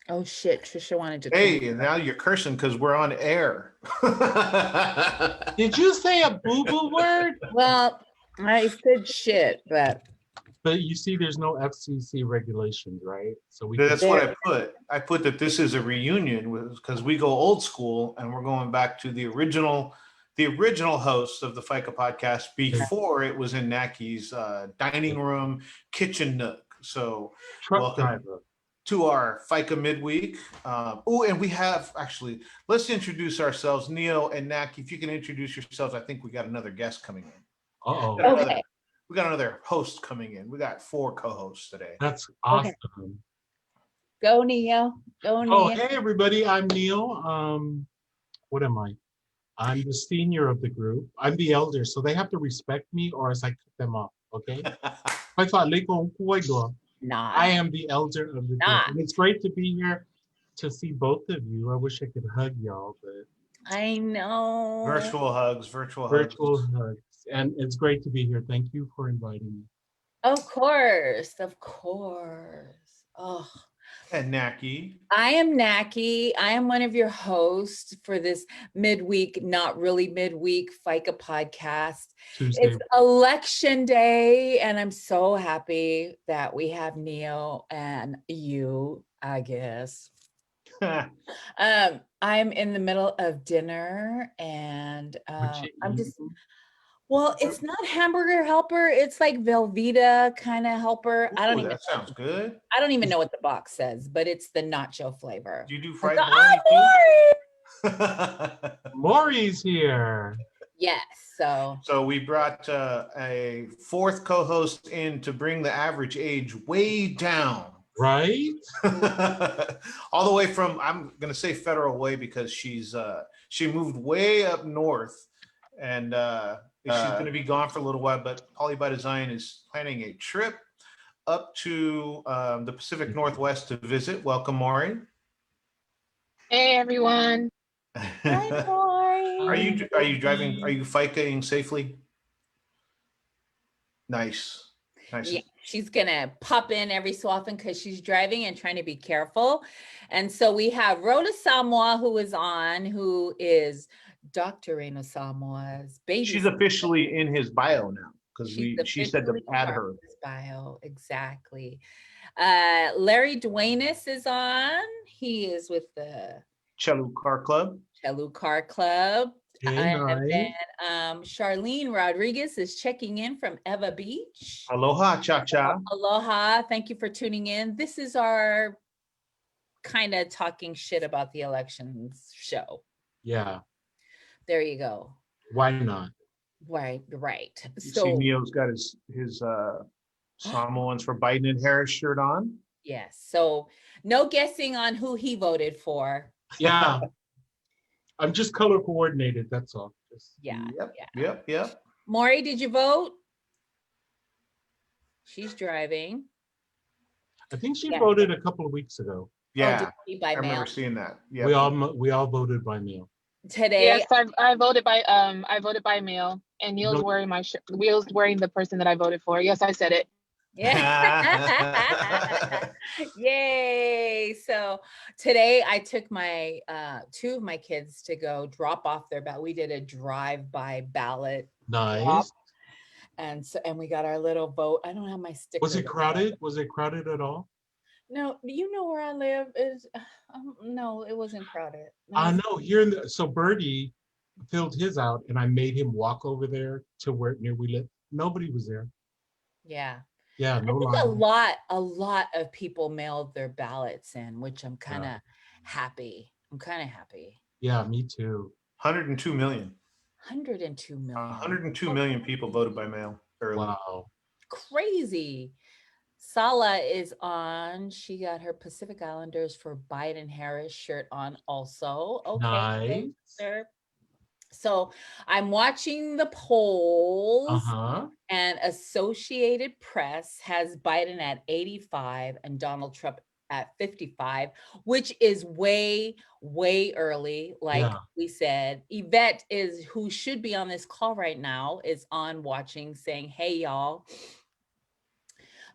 Oh shit, Trisha wanted to come. Hey, and now you're cursing because we're on air. Did you say a boo-boo word? Well, I said shit, but you see, there's no FCC regulations, right? So we That's can... what I put. I put that this is a reunion because we go old school and we're going back to the original host of the FICA podcast before it was in Nackie's dining room, kitchen nook. So Truck welcome driver. to our FICA midweek. Oh, and we have actually, let's introduce ourselves, Neo and Nackie. If you can introduce yourselves, I think we got another guest coming in. Uh-oh. okay. We got another host coming in. We got 4 co-hosts today. That's awesome. Okay. Go Neo. Go Neo. Oh, hey everybody, I'm Neil. What am I? I'm the senior of the group. I'm the elder, so they have to respect me or else I cut them off, okay? I Nah. am the elder of the group. And it's great to be here to see both of you. I wish I could hug y'all, but I know. Virtual hugs. And it's great to be here. Thank you for inviting me. Of course. Oh. And Nackie. I am Nackie. I am one of your hosts for this midweek, not really midweek FICA podcast. Tuesday. It's election day, and I'm so happy that we have Neo and you, I guess. I'm in the middle of dinner, and I'm just... Well, it's not hamburger helper. It's like Velveeta kind of helper. I don't even. That sounds good. I don't even know what the box says, but it's the nacho flavor. Do you do fried bologna? Maurie's here. Yes. So we brought a 4th co-host in to bring the average age way down. Right. All the way from, I'm going to say Federal Way because she moved way up north, and she's going to be gone for a little while, but PolyByDesign is planning a trip up to the Pacific Northwest to visit. Welcome, Maurie. Hey, everyone. Hi, Maurie. Are you driving? Are you FICA-ing safely? Nice. Yeah, she's gonna pop in every so often because she's driving and trying to be careful. And so we have Rhoda Samoa, who is Dr. Reina Samoa's baby. She's officially in his bio now because she said to add her. His bio, exactly. Larry Duenas is on. He is with the Chelu Car Club. And then Charlene Rodriguez is checking in from Eva Beach. Aloha, cha-cha. Aloha, thank you for tuning in. This is our kind of talking shit about the elections show. Yeah. There you go. Why not? Right. You see Neo's got his Samoans for Biden and Harris shirt on. Yes. So no guessing on who he voted for. Yeah. I'm just color coordinated, that's all. Yep. Maurie, did you vote? She's driving. I think she voted a couple of weeks ago. Yeah, I remember seeing that. Yeah, we all voted by mail. Today. Yes, I voted by mail, and Neil's wearing my shirt. Neil's wearing the person that I voted for. Yes, I said it. Yeah. Yay. So today I took my 2 of my kids to go drop off their ballot. We did a drive-by ballot. Nice. And we got our little vote. I don't have my sticker. Was it crowded? Was it crowded at all? No, do you know where I live? No, it wasn't crowded. I know here so Birdie filled his out and I made him walk over there to where near we live. Nobody was there. Yeah. Yeah, no I think line. a lot of people mailed their ballots in, which I'm kind of happy. Yeah, me too. 102 million. 102 million. 102 million people voted by mail early. Wow. Crazy. Sala is on. She got her Pacific Islanders for Biden Harris shirt on also. Okay. Nice. So I'm watching the polls, and Associated Press has Biden at 85 and Donald Trump at 55, which is way, way early. Like we said, Yvette who should be on this call right now, is on watching saying, hey, y'all.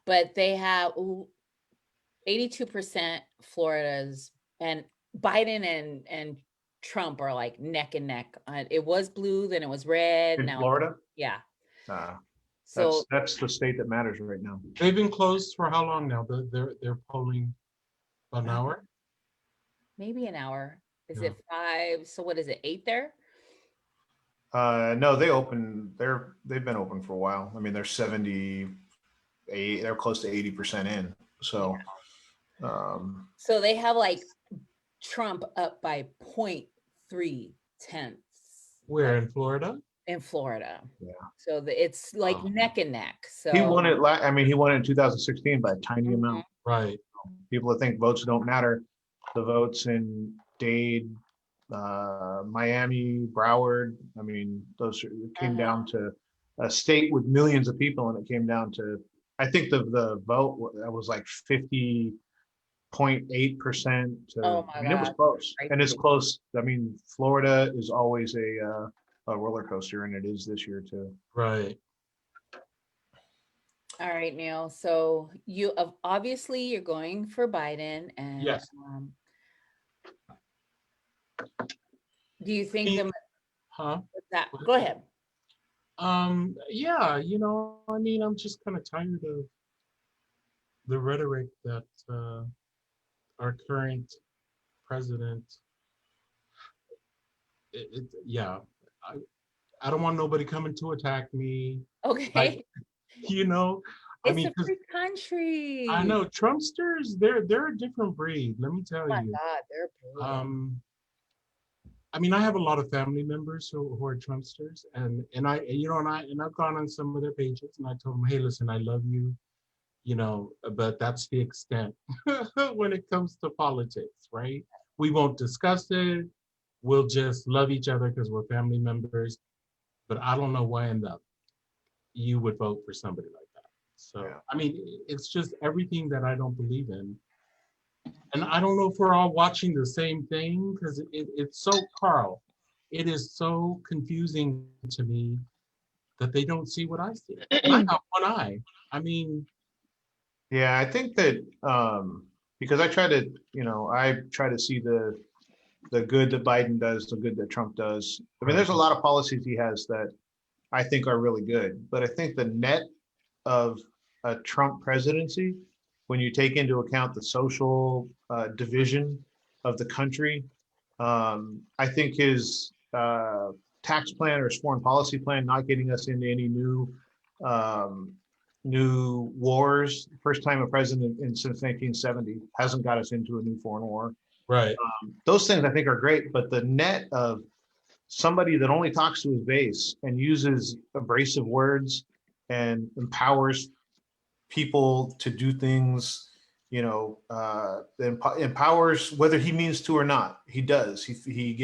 But they have, 82% Florida's, and Biden and Trump are like neck and neck. It was blue, then it was red. In Now, Florida, yeah. that's So the state that matters right now. They've been closed for how long now? They're polling an hour? maybe an hour. Is Yeah. it 5? So what is it, 8 there? No, they've been open for a while. I mean, they're 78, they're close to 80% in. So, So they have like Trump up by 0.3 tenths. Where, in Florida? In Florida. Yeah. So it's like Wow. neck and neck. So he won it. I mean, he won it in 2016 by a tiny Mhm. amount. Right. People that think votes don't matter, the votes in Dade, Miami, Broward. I mean, it came down to a state with millions of people, and it came down to, I think the vote was like 50.8% Oh I my mean, it was God. close, Right. and it's close. I mean, Florida is always a roller coaster, and it is this year too. Right. All right, Neil. So you obviously you're going for Biden, and Yes. do you think Me- them Huh? that? Go ahead. Yeah, I mean, I'm just kind of tired of the rhetoric that our current president, yeah, I don't want nobody coming to attack me. Okay. Like, I It's mean, a 'cause free country. I know Trumpsters, they're a different breed, let me tell Oh my you. God, they're brutal. I mean, I have a lot of family members who are Trumpsters, and I've gone on some of their pages, and I told them, hey, listen, I love you, but that's the extent when it comes to politics, right? We won't discuss it. We'll just love each other because we're family members. But I don't know why in the you would vote for somebody like that. So, Yeah. I mean, it's just everything that I don't believe in. And I don't know if we're all watching the same thing because it's so, Carl, it is so confusing to me that they don't see what I see. And I got one eye. I mean, Yeah, I think that because I try to see the good that Biden does, the good that Trump does. I mean, there's a lot of policies he has that I think are really good, but I think the net of a Trump presidency, when you take into account the social division of the country, I think his tax plan or his foreign policy plan, not getting us into any um, new wars. First time a president since 1970 hasn't got us into a new foreign war. right. Those things I think are great, but the net of somebody that only talks to his base and uses abrasive words and empowers people to do things, empowers whether he means to or not. He does. He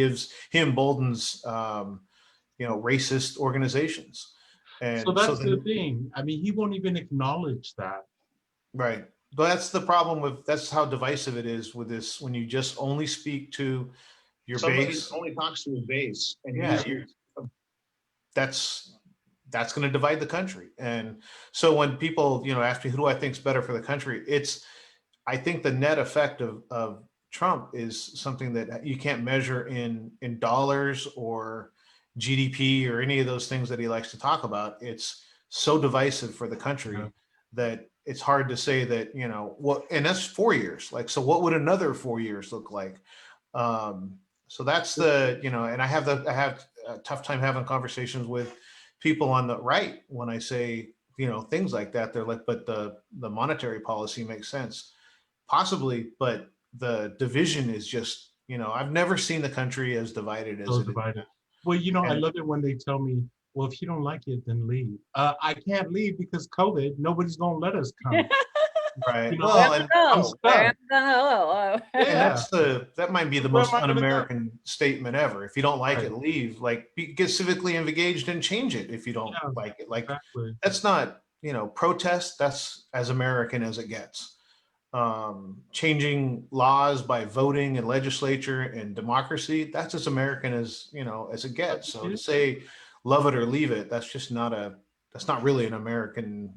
emboldens, racist organizations. And So that's the thing. I mean, he won't even acknowledge that. Right. But that's how divisive it is with this, when you just only speak to your base. Only talks to his base. And that's going to divide the country. And so when people, ask me, who do I think is better for the country? I think the net effect of Trump is something that you can't measure in dollars or GDP or any of those things that he likes to talk about. It's so divisive for the country that it's hard to say that, and that's 4 years. Like, so what would another 4 years look like? So that's and I have a tough time having conversations with people on the right when I say, things like that. They're like, but the monetary policy makes sense. Possibly, but the division is just, I've never seen the country as divided as So it divided. is. Well, I love it when they tell me, well, if you don't like it, then leave. I can't leave because COVID, nobody's going to let us come. Right. Well, and I'm stuck. that might be the Where most am I gonna go? un-American statement ever. If you don't like Right. it, leave. Like, get civically engaged and change it if you don't like it. Like, Exactly. that's not, protest. That's as American as it gets. Changing laws by voting and legislature and democracy, that's as American as as it gets. So to say love it or leave it, that's not really an American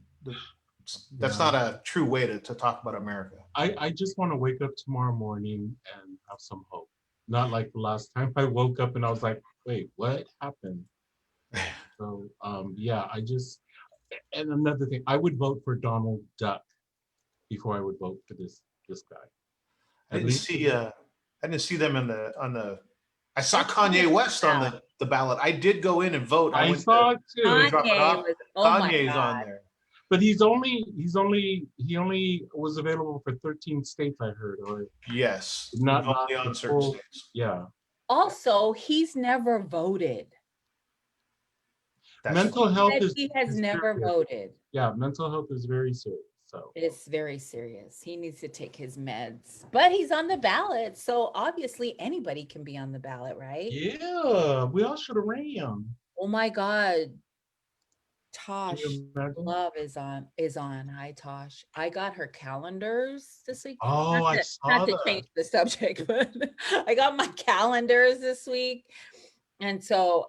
That's not a true way to talk about America. I just want to wake up tomorrow morning and have some hope. Not like the last time I woke up and I was like, wait, what happened? So yeah, and another thing, I would vote for Donald Duck before I would vote for this guy. I didn't see them on the. I saw Kanye West on the ballot. I did go in and vote. I saw it too. Kanye's on there. But he only was available for 13 states, I heard. Or yes, not only on certain states. Yeah. Also, he's never voted. Mental health is. He has never voted. Yeah, mental health is very serious. So it's very serious. He needs to take his meds, but he's on the ballot. So obviously anybody can be on the ballot, right? Yeah, we all should have ran him. Oh my God. Tosh Love is on. Hi, Tosh. I got her calendars this week. Oh, not to change the subject, but I got my calendars this week. And so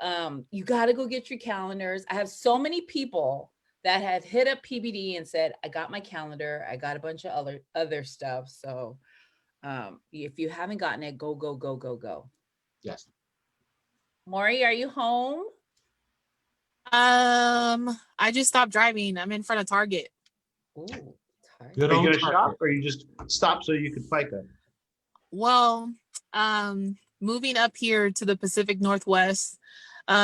you got to go get your calendars. I have so many people that have hit up PBD and said, I got my calendar. I got a bunch of other stuff. So if you haven't gotten it, go. Yes. Maurie, are you home? I just stopped driving. I'm in front of Target. Ooh, Target. Are you gonna shop or you just stop so you could FICA? Well, moving up here to the Pacific Northwest,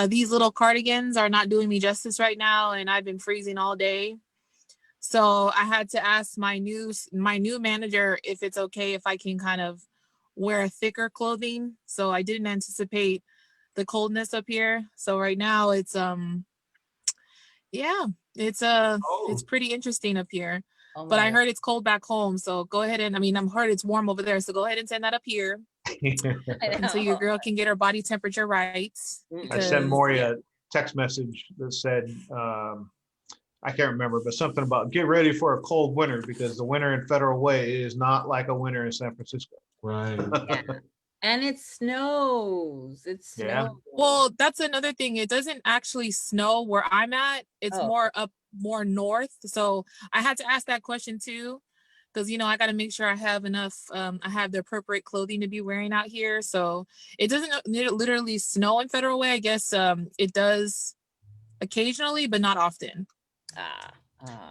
these little cardigans are not doing me justice right now, and I've been freezing all day. So I had to ask my new manager if it's okay if I can kind of wear thicker clothing. So I didn't anticipate the coldness up here. So right now it's it's pretty interesting up here. Oh, but I heard it's cold back home. So go ahead and I'm heard it's warm over there. So go ahead and send that up here. Until your girl can get her body temperature right. I sent Maurie a text message that said, I can't remember, but something about get ready for a cold winter because the winter in Federal Way is not like a winter in San Francisco. Right. Yeah. And it snows. It snows. Yeah. Well, that's another thing. It doesn't actually snow where I'm at. It's more north. So I had to ask that question too. Because, I got to make sure I have enough, I have the appropriate clothing to be wearing out here. So it doesn't literally snow in Federal Way. I guess it does occasionally, but not often. So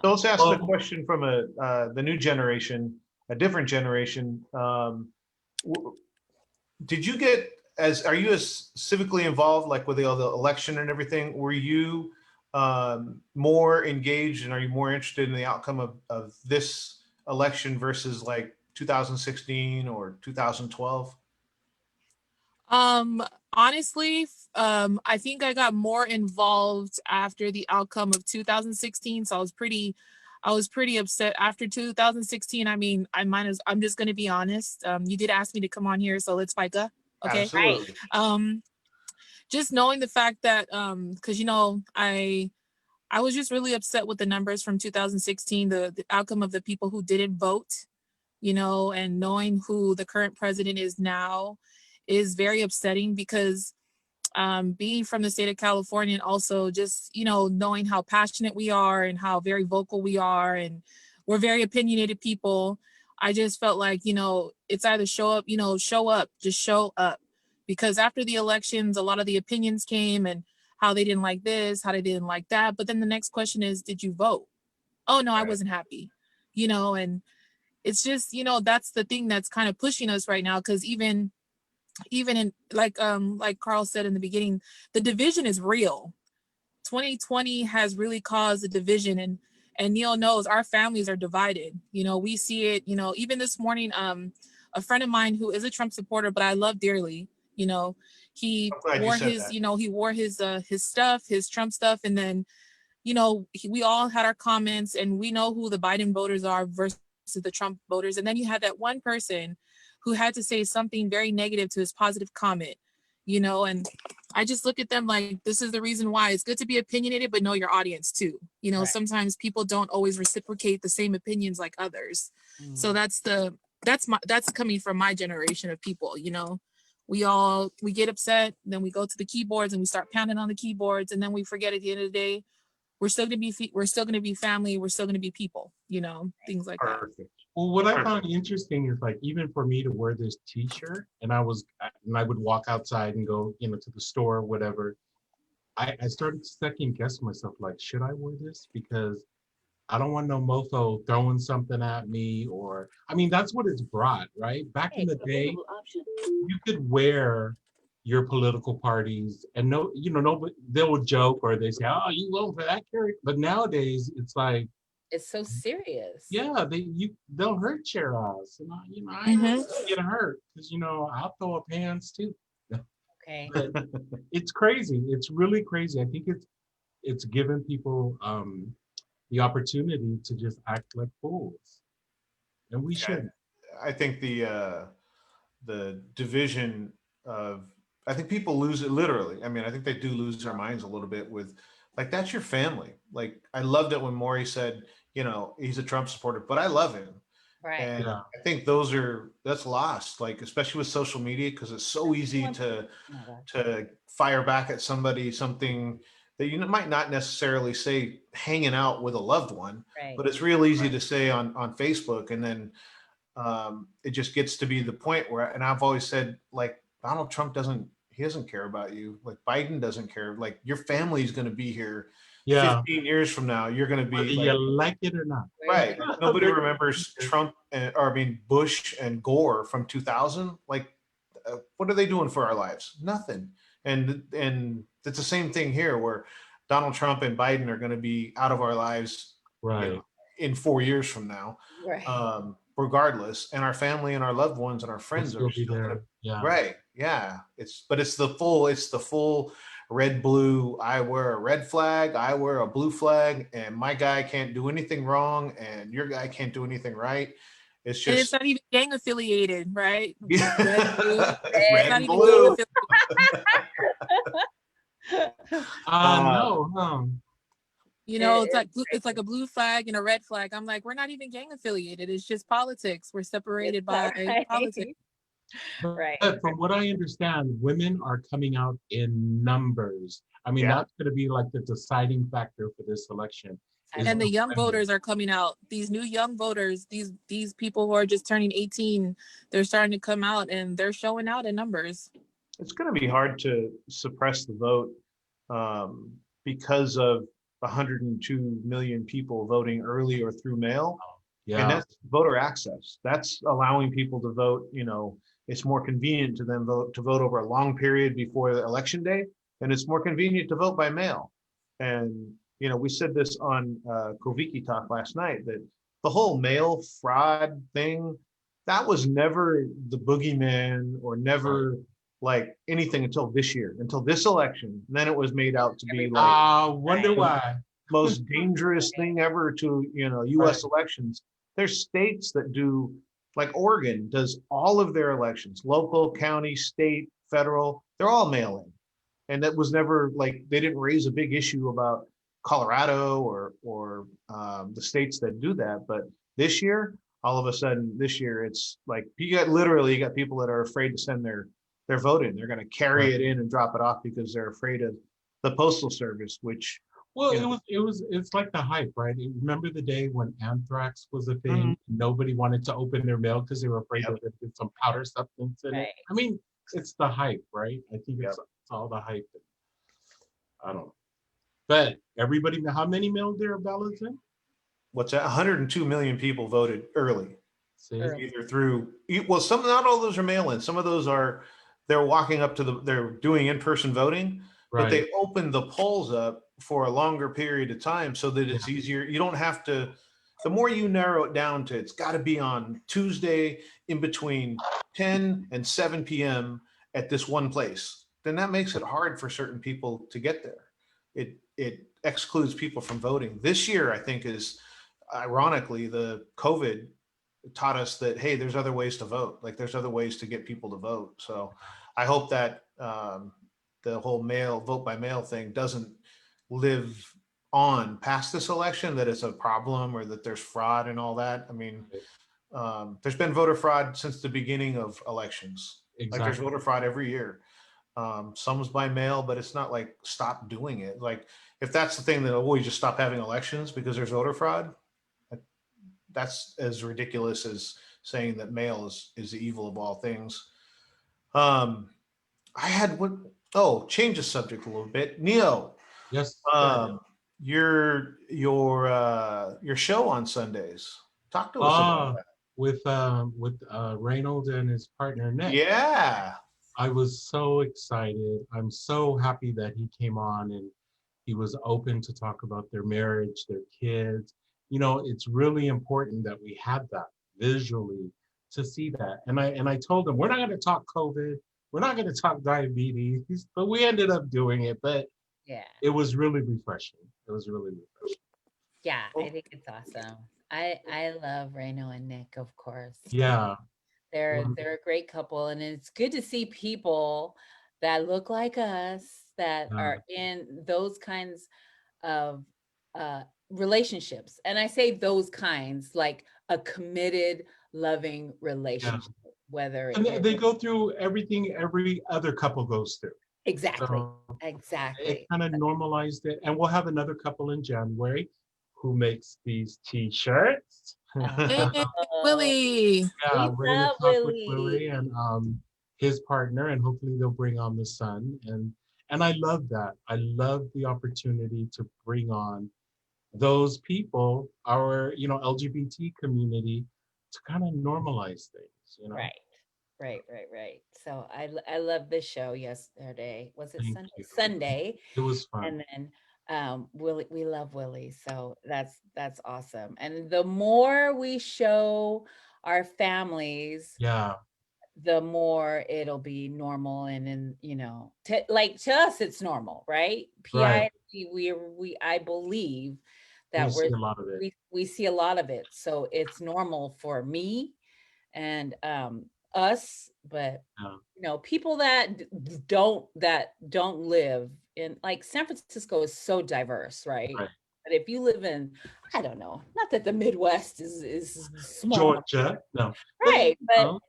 let's ask the question from the new generation, a different generation. Did you are you as civically involved, like with the election and everything? Were you more engaged and are you more interested in the outcome of this election versus like 2016 or 2012? Honestly, I think I got more involved after the outcome of 2016. So I was pretty upset after 2016. I'm just gonna be honest. You did ask me to come on here, so let's FICA. Okay. Absolutely. Just knowing the fact that because I was just really upset with the numbers from 2016, the outcome of the people who didn't vote, and knowing who the current president is now is very upsetting because being from the state of California and also just, knowing how passionate we are and how very vocal we are and we're very opinionated people, I just felt like, it's either show up, just show up. Because after the elections, a lot of the opinions came and how they didn't like this, how they didn't like that. But then the next question is, did you vote? Oh, no, I wasn't happy, and it's just, that's the thing that's kind of pushing us right now. Because even in like Carl said in the beginning, the division is real. 2020 has really caused a division and Neil knows our families are divided. We see it, even this morning, a friend of mine who is a Trump supporter, but I love dearly, he wore his stuff, his Trump stuff. And then, we all had our comments and we know who the Biden voters are versus the Trump voters. And then you had that one person who had to say something very negative to his positive comment, and I just look at them like, this is the reason why it's good to be opinionated, but know your audience too. Right. Sometimes people don't always reciprocate the same opinions like others. Mm. So that's coming from my generation of people, we get upset, then we go to the keyboards and we start pounding on the keyboards. And then we forget at the end of the day, we're still going to be we're still going to be family, we're still going to be people, you know, things like that. Perfect. Well, what I found interesting is like even for me to wear this T-shirt, and I would walk outside and go, you know, to the store or whatever. I started second guessing myself, like, should I wear this? Because I don't want no mofo throwing something at me, or I mean, that's what it's brought, right? Back in the day, you could wear your political parties and no, you know, nobody, they'll joke or they say, oh, you vote for that character. But nowadays it's like, It's so serious. yeah, they'll hurt your ass. And I ain't gonna get hurt because, you know, I'll throw up hands too. Okay. But it's crazy. It's really crazy. I think it's given people the opportunity to just act like fools, and we shouldn't. I think the division of, I think people lose it literally. I mean, I think they do lose their minds a little bit with, like, that's your family. Like, I loved it when Maurie said, you know, he's a Trump supporter, but I love him. Right. And Yeah. I think that's lost, like, especially with social media, because it's so easy to fire back at somebody something that you might not necessarily say hanging out with a loved one, Right. but it's real easy to say on Facebook. And then it just gets to be the point where, and I've always said, like, Donald Trump doesn't care about you. Like, Biden doesn't care. Like, your family's going to be here. Yeah. 15 years from now, you're going to be Whether like, you like it or not. right. Nobody remembers Trump or I mean Bush and Gore from 2000. Like, what are they doing for our lives? Nothing. And it's the same thing here, where Donald Trump and Biden are going to be out of our lives, Right. you know, in 4 years from now, Right. regardless. And our family and our loved ones and our friends We'll are still be still there. gonna, Yeah. right. Yeah. It's the full red, blue. I wear a red flag, I wear a blue flag, and my guy can't do anything wrong, and your guy can't do anything right. It's And it's just not even gang affiliated, right? yeah. Red, blue. Red It's not and even blue. gang affiliated. No, huh? You know, it's like a blue flag and a red flag. I'm like, we're not even gang affiliated. It's just politics. We're separated by politics. Right. But from what I understand, women are coming out in numbers. I mean, Yeah. that's going to be like the deciding factor for this election. And the young voters are coming out. These new young voters, these people who are just turning 18, they're starting to come out and they're showing out in numbers. It's going to be hard to suppress the vote because of 102 million people voting early or through mail. Yeah. And that's voter access. That's allowing people to vote. You know, it's more convenient to them to vote over a long period before the election day, and it's more convenient to vote by mail. And you know, we said this on Koviki Talk last night, that the whole mail fraud thing, that was never the boogeyman or never like anything until this year, until this election. And then it was made out to be like, wonder why. most dangerous thing ever to, you know, US elections. There's states that do, like Oregon does all of their elections, local, county, state, federal, they're all mail-in. And that was never like, they didn't raise a big issue about Colorado or the states that do that. But this year, all of a sudden, this year, it's like you got people that are afraid to send their vote in. They're going to carry it in and drop it off because they're afraid of the postal service, which, well, you know, it's like the hype, right? Remember the day when anthrax was a thing? Nobody wanted to open their mail because they were afraid there would be some powder substance in it. I mean, it's the hype, right? I think it's all the hype. I don't know. But everybody, how many mailed their ballots in? What's that? 102 million people voted early. See? Either through, well, some, not all those are mail-in. Some of those are, they're walking up to they're doing in-person voting, but they open the polls up for a longer period of time so that it's easier. You don't have to, the more you narrow it down to, it's got to be on Tuesday in between 10 and 7 p.m. at this one place. Then that makes it hard for certain people to get there. It excludes people from voting. This year, I think, is ironically, the COVID taught us that, hey, there's other ways to vote. Like, there's other ways to get people to vote. So I hope that the whole vote by mail thing doesn't live on past this election, that it's a problem or that there's fraud and all that. I mean, there's been voter fraud since the beginning of elections. Like, there's voter fraud every year. Some was by mail, but it's not like stop doing it. Like if that's the thing that, oh, you just stop having elections because there's voter fraud, that's as ridiculous as saying that mail is the evil of all things. Um, I had one, oh, change the subject a little bit. Neo, Yes, sir. um, your show on Sundays. Talk to us about Ah, that. with Reynolds and his partner Nick. Yeah. I was so excited. I'm so happy that he came on and he was open to talk about their marriage, their kids. You know, it's really important that we had that visually to see that. And I told him we're not going to talk COVID, we're not going to talk diabetes, but we ended up doing it. But Yeah. it was really refreshing. It was really refreshing. Yeah, I think it's awesome. I love Reno and Nick, of course. Yeah. They're a great couple, and it's good to see people that look like us that Yeah. are in those kinds of relationships. And I say those kinds, like a committed, loving relationship, whether And it they go through everything every other couple goes through. exactly, So it exactly. kind of normalized it. And we'll have another couple in January who makes these t-shirts. Hey, Oh, Willie. Yeah, we we're gonna love talk with Willie Willie. and his partner, and hopefully they'll bring on the son. And I love that. I love the opportunity to bring on those people, our LGBT community, to kind of normalize things. Right. Right. So I love this show yesterday. Was it Thank Sunday? you. Sunday. It was fun. And then Willie, we love Willie. So that's awesome. And the more we show our families, Yeah, the more it'll be normal. And then, to us it's normal, right? right. We I believe We that see a lot of it. we see a lot of it. So it's normal for me and us, but Yeah, people that don't live in, like, San Francisco is so diverse, right? right. But if you live in, I don't know, not that the Midwest is small, Georgia, no, but right? But know,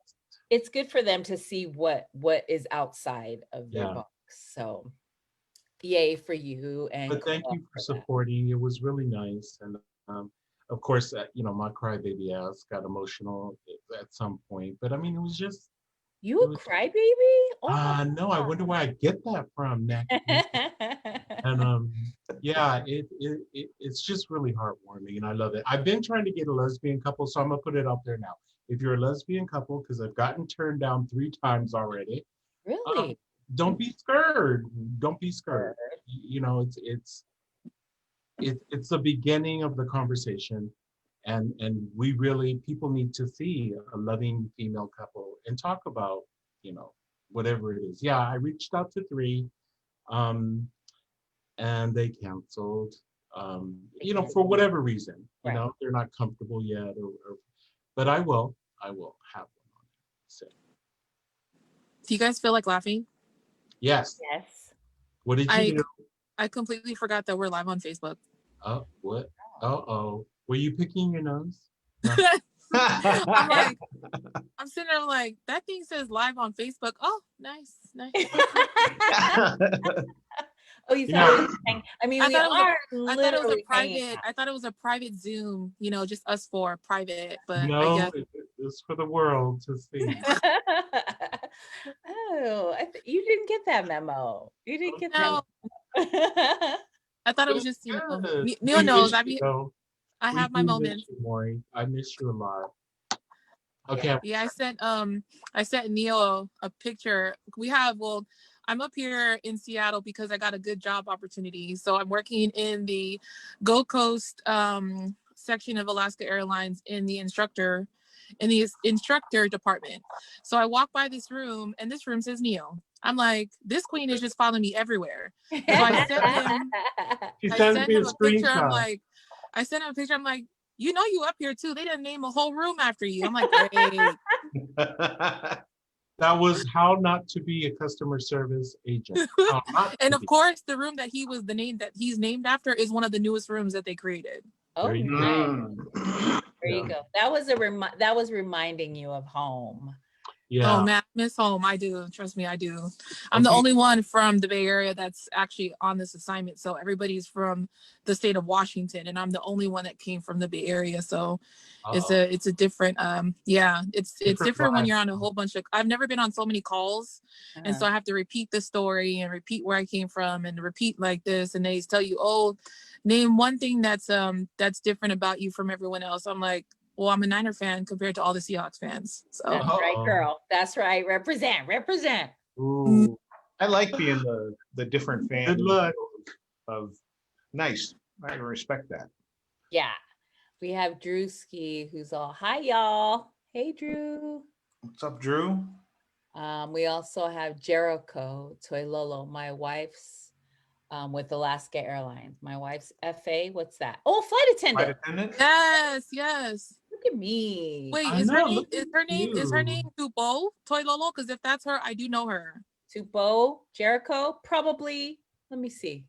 it's good for them to see what is outside of their yeah. box. So yay for you and But thank kudos you for for that. supporting. It was really nice, and of course, my crybaby ass got emotional at some point. But I mean, it was just, You it a was. crybaby? Oh No, I wonder where I get that from, Nackie. my And yeah, it's just really heartwarming, and I love it. I've been trying to get a lesbian couple, so I'm gonna put it out there now. If you're a lesbian couple, because I've gotten turned down 3 times already, really? don't be scared. Don't be scared. Sure. It's the beginning of the conversation, and people need to see a loving female couple and talk about whatever it is. Yeah, I reached out to 3. And they canceled, for whatever reason. Right. They're not comfortable yet, but I will have one on it. So, Do you guys feel like laughing? yes. Yes. What did you do? I completely forgot that we're live on Facebook. Oh, what? Uh-oh. Were you picking your nose? No. I'm sitting there like, that thing says live on Facebook. Oh, nice. Oh, you thought I mean, I thought it was a literally I thought it was a private Zoom, just us 4 private, but No, I guess it's for the world to see. Oh, you didn't get that memo. You didn't get no. that. I thought it was just, Good. Neil knows I We have my do miss moments. you, Maurie. I miss you a lot. Okay. Yeah, I sent Neil a picture. I'm up here in Seattle because I got a good job opportunity. So I'm working in the Gold Coast section of Alaska Airlines in the instructor department. So I walk by this room and this room says Neil. I'm like, this queen is just following me everywhere. So I sent him a picture. I sent him a picture. I'm like, you up here too. They didn't name a whole room after you. I'm like, great. That was how not to be a customer service agent. And of course, the room that he's named after is one of the newest rooms that they created. Oh, There you nice. go. There you go. That was that was reminding you of home. Yeah. Oh man, I miss home. I do. Trust me, I do. I'm the Okay. only one from the Bay Area that's actually on this assignment. So everybody's from the state of Washington, and I'm the only one that came from the Bay Area. So it's a different yeah, it's Different different when vibe. you're on a whole bunch of. I've never been on so many calls, and so I have to repeat the story and repeat where I came from and repeat like this, and they tell you, oh, name one thing that's different about you from everyone else. I'm like, well, I'm a Niner fan compared to all the Seahawks fans. So That's right, girl. That's right. Represent, represent. Ooh, I like being the different fan Good luck. of nice. I respect that. Yeah. We have Drewski, who's all, hi, y'all. Hey, Drew. What's up, Drew? We also have Jericho Toilolo, my wife's with Alaska Airlines. My wife's FA. What's that? Oh, flight attendant. Flight attendant? yes, yes. Look at me. Wait, I is her know, name look is at her name is her you. name Dubo Toilolo? Because if that's her, I do know her. Tupo, Jericho, probably. Let me see.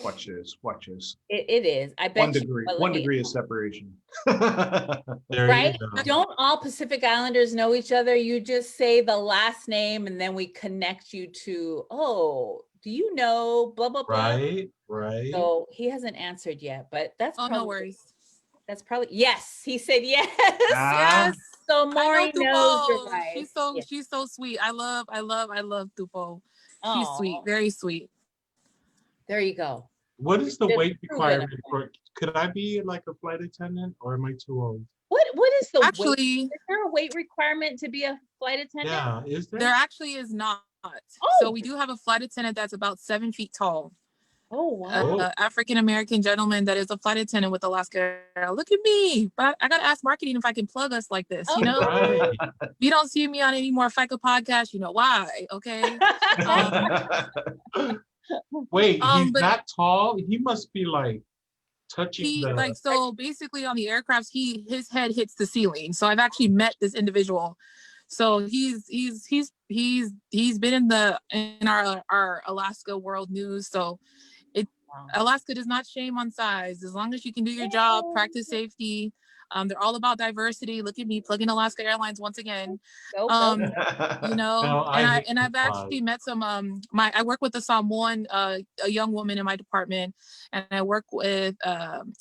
Watch this. Watch this. It is. I bet 1 you. degree. But let 1 me- degree of separation. There Right? you go. Don't all Pacific Islanders know each other? You just say the last name and then we connect you to, oh, do you know blah, blah, blah? Right, right. So he hasn't answered yet, but that's Oh, probably, no worries. that's probably, yes, he said yes. Ah, Yes. So I Maurie know knows your Dupo. wife. Yeah. She's so sweet. I love Dupo. She's Oh, sweet, very sweet. there you go. What is the Just weight prove it. requirement for? Could I be like a flight attendant, or am I too old? What is the weight? Actually, Is there a weight requirement to be a flight attendant? Yeah, is there there? actually is not. Oh. So we do have a flight attendant that's about 7 feet tall. Oh, wow. African American gentleman that is a flight attendant with Alaska Air. Look at me. But I gotta ask marketing if I can plug us like this, you know? Right. If you don't see me on any more FICA podcasts, you know why, okay? Wait, he's But that tall? He must be like touching he the. like, so basically on the aircrafts, his head hits the ceiling. So I've actually met this individual. So he's been in our Alaska world news. So Alaska does not shame on size. As long as you can do your job, practice safety. They're all about diversity. Look at me plugging Alaska Airlines once again. Go, You know, No, I've actually met some I work with a Samoan a young woman in my department, and I work with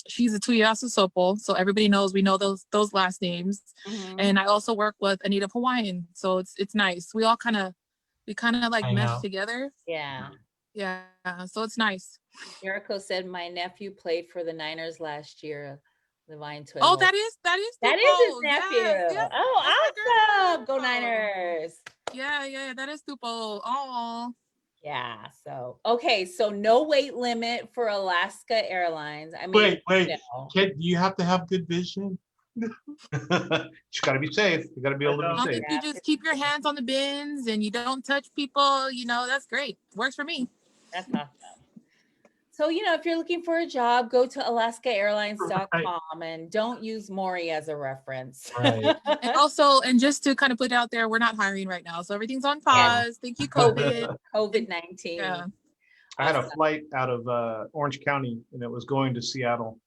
she's a Tuyasa Sopo, so everybody knows, we know those last names. And I also work with a Native Hawaiian, so it's nice. We kind of like Hang mesh out. together. Yeah. Yeah, so it's nice. Jericho said my nephew played for the Niners last year. Levine Toy. Oh, that is that is Tupo. his nephew. Yes, yes, Oh, that's my awesome. Go girl. Niners. Yeah, that is Tupo. Oh. Yeah. So okay. So no weight limit for Alaska Airlines. I mean, Wait. no. Do you have to have good vision? you gotta be safe. You gotta be able to be Long as safe. you just keep your hands on the bins and you don't touch people, you know, that's great. Works for me. That's awesome. So, if you're looking for a job, go to alaskaairlines.com and don't use Maurie as a reference. Right. And just to kind of put it out there, we're not hiring right now. So everything's on pause. Thank you, COVID. COVID-19. Yeah. I had a flight out of Orange County, and it was going to Seattle.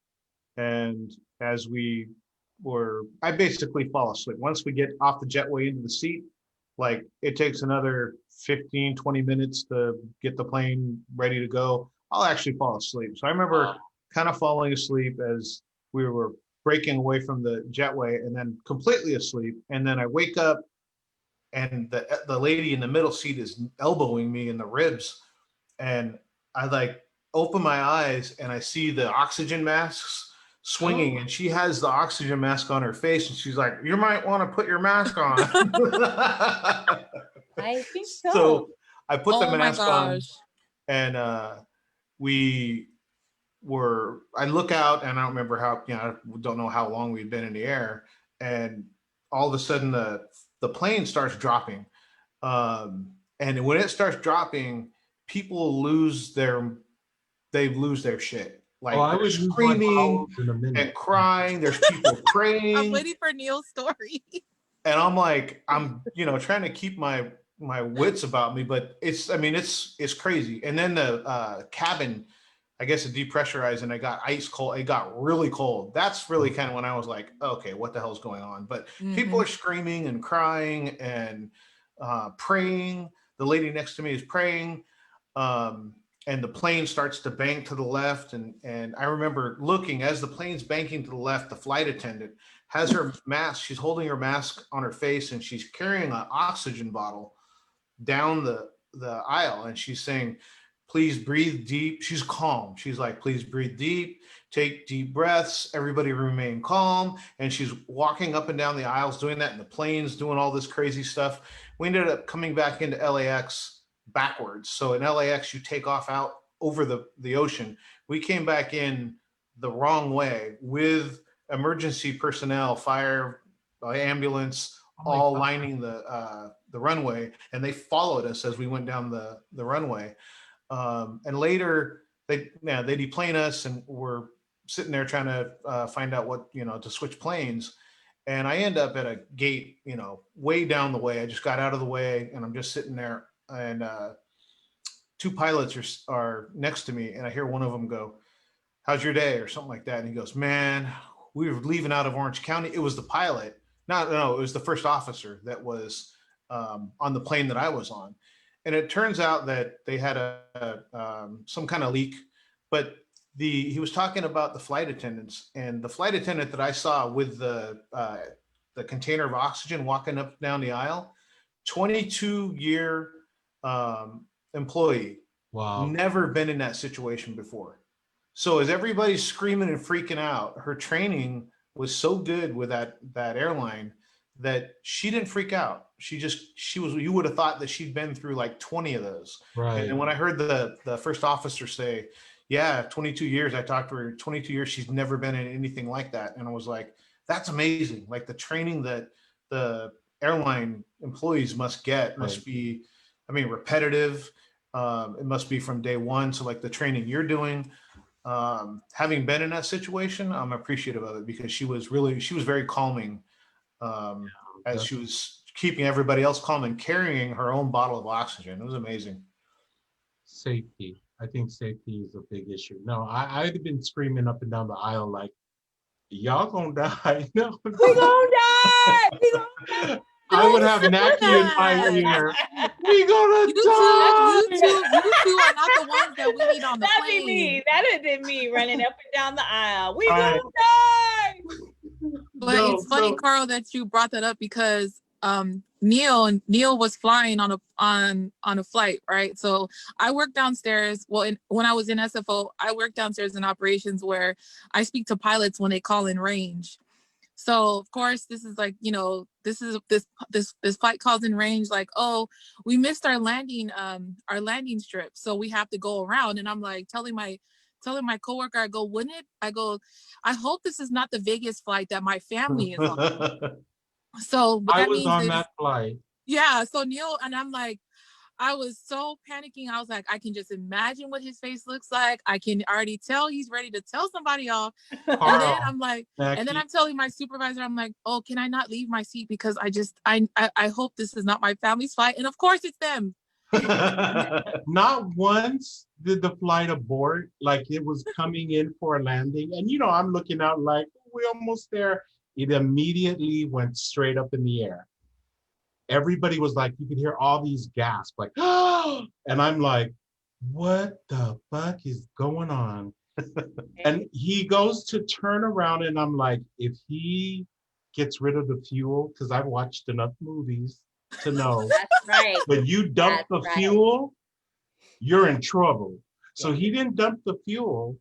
And as I basically fall asleep. Once we get off the jetway into the seat, like it takes another 15, 20 minutes to get the plane ready to go. I'll actually fall asleep. So I remember kind of falling asleep as we were breaking away from the jetway, and then completely asleep. And then I wake up and the lady in the middle seat is elbowing me in the ribs. And I like open my eyes and I see the oxygen masks swinging, and she has the oxygen mask on her face, and she's like, you might want to put your mask on. I think so. So I put the mask on, gosh. and I look out, and I don't remember how, I don't know how long we'd been in the air, and all of a sudden the plane starts dropping. And when it starts dropping, people lose their shit. Like they're screaming and crying. There's people praying. I'm waiting for Neil's story. And I'm like, I'm trying to keep my wits about me, but it's crazy. And then the cabin I guess it depressurized and I got ice cold. It got really cold. That's really kind of when I was like, okay, what the hell's going on? But people are screaming and crying and praying. The lady next to me is praying. And the plane starts to bank to the left. And I remember looking as the plane's banking to the left, the flight attendant has her mask. She's holding her mask on her face and she's carrying an oxygen bottle down the aisle. And she's saying, please breathe deep. She's calm. She's like, please breathe deep, take deep breaths, everybody remain calm. And she's walking up and down the aisles doing that, and the plane's doing all this crazy stuff. We ended up coming back into LAX backwards. So in LAX, you take off out over the ocean. We came back in the wrong way with emergency personnel, fire, ambulance, all lining the runway, and they followed us as we went down the runway. And later they deplane us, and we're sitting there trying to find out what, to switch planes. And I end up at a gate, way down the way. I just got out of the way and I'm just sitting there, and two pilots are next to me, and I hear one of them go, how's your day, or something like that. And he goes, man, we were leaving out of Orange County. It was the pilot. No, it was the first officer that was on the plane that I was on. And it turns out that they had some kind of leak, but he was talking about the flight attendants, and the flight attendant that I saw with the container of oxygen walking up down the aisle, 22-year employee. Wow. Never been in that situation before. So as everybody's screaming and freaking out, her training was so good with that airline that she didn't freak out. You would have thought that she'd been through like 20 of those. Right. And when I heard the first officer say, yeah, 22 years, I talked to her, 22 years, she's never been in anything like that. And I was like, that's amazing. Like the training that the airline employees must get must be, repetitive. It must be from day one. So like the training you're doing, having been in that situation, I'm appreciative of it, because she was very calming, as she was keeping everybody else calm and carrying her own bottle of oxygen. It was amazing. Safety. I think safety is a big issue. No, I'd have been screaming up and down the aisle like, y'all gonna die. No, we gonna die. We gonna die. I would have Nackie in my ear. We gonna die. You two are not the ones that we need on the plane. That'd be me. That'd been me running up and down the aisle. We gonna die. But it's funny, Carl, that you brought that up, because Neil was flying on a flight, right? So I work downstairs. Well, when I was in SFO, I worked downstairs in operations, where I speak to pilots when they call in range. So of course, this is like, this flight calls in range, like, oh, we missed our landing strip, so we have to go around. And I'm like telling my coworker, I go, I hope this is not the Vegas flight that my family is on. So what that I was means on is, that flight. Yeah. So Neil, and I'm like, I was so panicking. I was like, I can just imagine what his face looks like. I can already tell he's ready to tell somebody off. And then I'm like, Nackie. And then I'm telling my supervisor, I'm like, oh, can I not leave my seat? Because I hope this is not my family's flight. And of course it's them. Not once did the flight abort, like it was coming in for a landing. And I'm looking out like, we're almost there. It immediately went straight up in the air. Everybody was like, you could hear all these gasps, like, oh, and I'm like, what the fuck is going on? And he goes to turn around, and I'm like, if he gets rid of the fuel, because I've watched enough movies to know. That's right. When you dump the fuel, you're in trouble. So he didn't dump the fuel,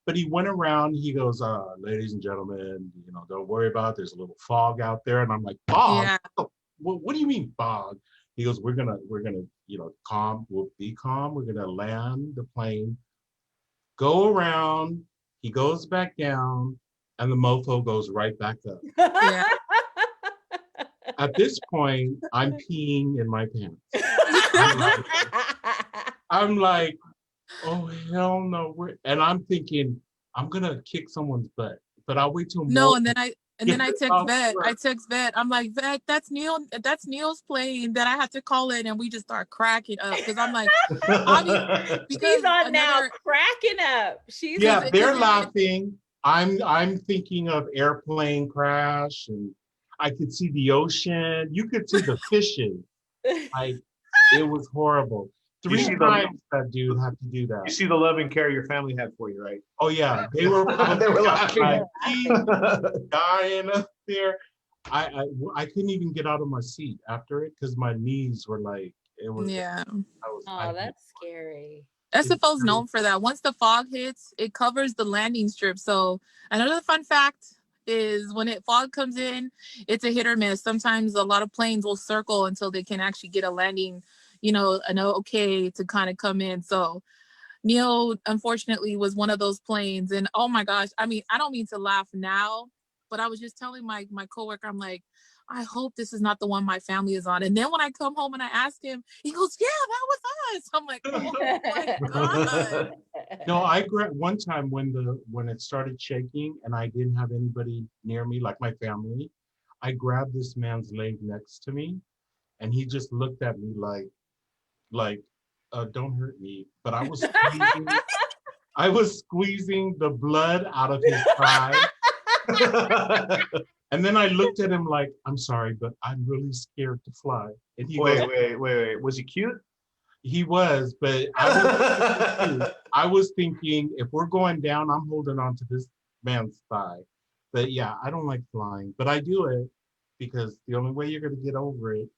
but he went around, he goes, ladies and gentlemen, don't worry about it. There's a little fog out there. And I'm like, fog? Yeah. What do you mean fog? He goes, we're gonna, calm, we'll be calm. We're gonna land the plane, go around. He goes back down, and the mofo goes right back up. Yeah. At this point, I'm peeing in my pants. I'm like, oh hell no! And I'm thinking, I'm gonna kick someone's butt, but I'll wait till no. And then And then I text Vet. Sure. I text Vet. I'm like, Vet, that's Neil's plane that I had to call in, and we just start cracking up because I'm like, obviously, because She's on now, another cracking up. She's Yeah, they're it- laughing. I'm thinking of airplane crash, and I could see the ocean. You could see the fishes. Like it was horrible. You Three see the- times that dude had to do You that. see the love and care your family had for you, right? Oh yeah, they were They were laughing. like, he's dying up there. I couldn't even get out of my seat after it because my knees were like it was. yeah. Oh, that's scary. SFO's known for that. Once the fog hits, it covers the landing strip. So another fun fact is when fog comes in, it's a hit or miss. Sometimes a lot of planes will circle until they can actually get a landing, an okay to kind of come in. So Neil, unfortunately, was one of those planes. And oh my gosh, I mean, I don't mean to laugh now, but I was just telling my coworker, I'm like, I hope this is not the one my family is on. And then when I come home and I ask him, he goes, yeah, that was us. I'm like, oh my God. No, I grabbed one time when it started shaking and I didn't have anybody near me, like my family. I grabbed this man's leg next to me, and he just looked at me like, don't hurt me. But I was squeezing the blood out of his thigh. And then I looked at him like, I'm sorry, but I'm really scared to fly. And he goes, Wait. Was he cute? he was, but I was thinking, if we're going down, I'm holding on to this man's thigh. But yeah, I don't like flying, but I do it because the only way you're going to get over it.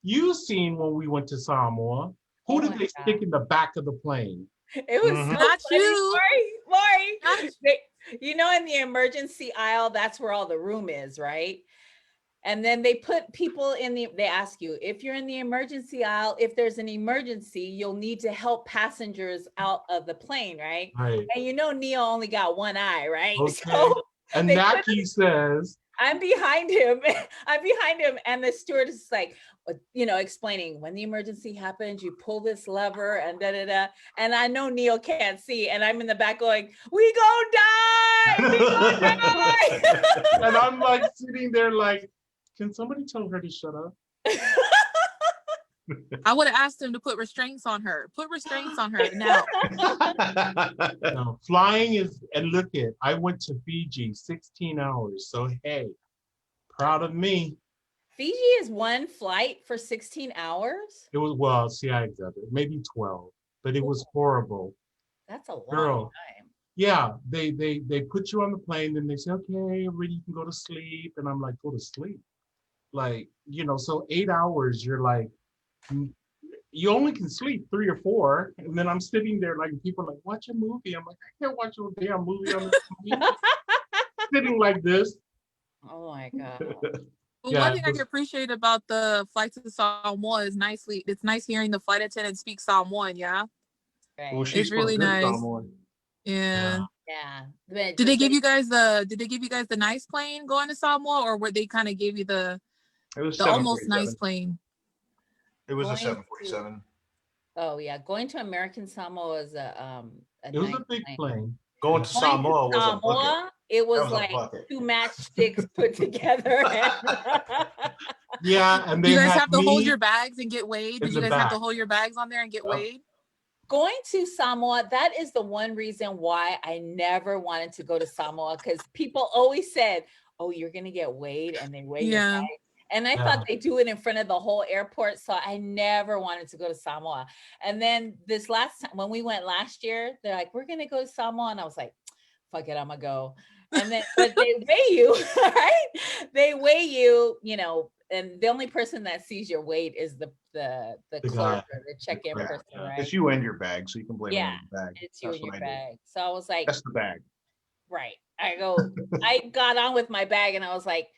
You seen when we went to Samoa, who did they stick in the back of the plane? It was so Not funny, you. Maury. In the emergency aisle, that's where all the room is, right? And then they put people they ask you, if you're in the emergency aisle, if there's an emergency, you'll need to help passengers out of the plane, right? Right. And Neil only got one eye, right? Okay. So And Nackie says, I'm behind him. And the stewardess is like, explaining when the emergency happens, you pull this lever and da-da-da. And I know Neil can't see. And I'm in the back going, we gonna die! We gonna die! and I'm like sitting there like, can somebody tell her to shut up? I would have asked him to put restraints on her. Put restraints on her now. No, flying is, and look I went to Fiji 16 hours. So hey, proud of me. Fiji is one flight for 16 hours? It was, well, see, I exaggerated, maybe 12, but it was horrible. That's a long Girl. time. Yeah, they put you on the plane, and they say, okay, everybody, you can go to sleep. And I'm like, go to sleep? Like, so 8 hours, you're like, you only can sleep 3 or 4. And then I'm sitting there like, people are like, watch a movie. I'm like, I can't watch a damn movie on the movie. Sitting like this. Oh my God. But Yeah, one thing I can appreciate about the flight to Samoa is it's nice hearing the flight attendant speak Samoan, yeah? Right. Well, she's It's really from nice. Samoan. Yeah. Yeah. Did they give you guys the nice plane going to Samoa, or were they kind of gave you the It was almost 747. nice plane? It was a Going 747. Oh yeah, going to American Samoa is It was nice a big plane. Going to Samoa was a bucket. Samoa, it was That was a like bucket. 2 matchsticks put together. Yeah, and Do they you guys had have to hold me your bags and get weighed? in Did you the guys have to back. hold your bags on there and get Yep. weighed? Going to Samoa, that is the one reason why I never wanted to go to Samoa, because people always said, oh, you're gonna get weighed, and they weigh your Yeah. bag. And I thought they do it in front of the whole airport. So I never wanted to go to Samoa. And then this last time when we went last year, they're like, we're going to go to Samoa. And I was like, fuck it, I'm going to go. And then, but they weigh you, right? They weigh you, and the only person that sees your weight is the clerk or the check-in person, right? It's you and your bag, so you can blame it on your bag. It's you That's and your what I did. bag. So I was like, That's the bag. right. I got on with my bag and I was like,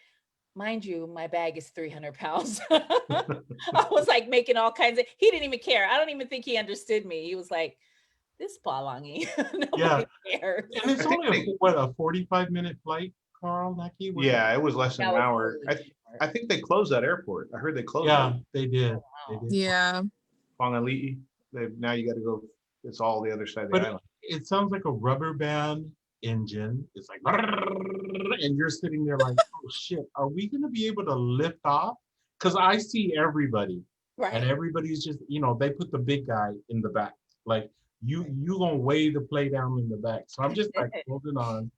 mind you, my bag is 300 pounds. I was like making all kinds of, he didn't even care. I don't even think he understood me. He was like, this Palangi. Nobody cares. And it's only a 45-minute flight, Carl, Nackie? Yeah, it was less than an hour. Totally I think they closed that airport. I heard they closed Yeah, it. they did. Oh, wow. They did. Yeah. Whangalii. Now you got to go. It's all the other side of the But island. it sounds like a rubber band engine. It's like, and you're sitting there like, oh shit, are we gonna be able to lift off? Because I see everybody, and Right. everybody's just, they put the big guy in the back. Like you gonna weigh the play down in the back. So I'm just like holding on.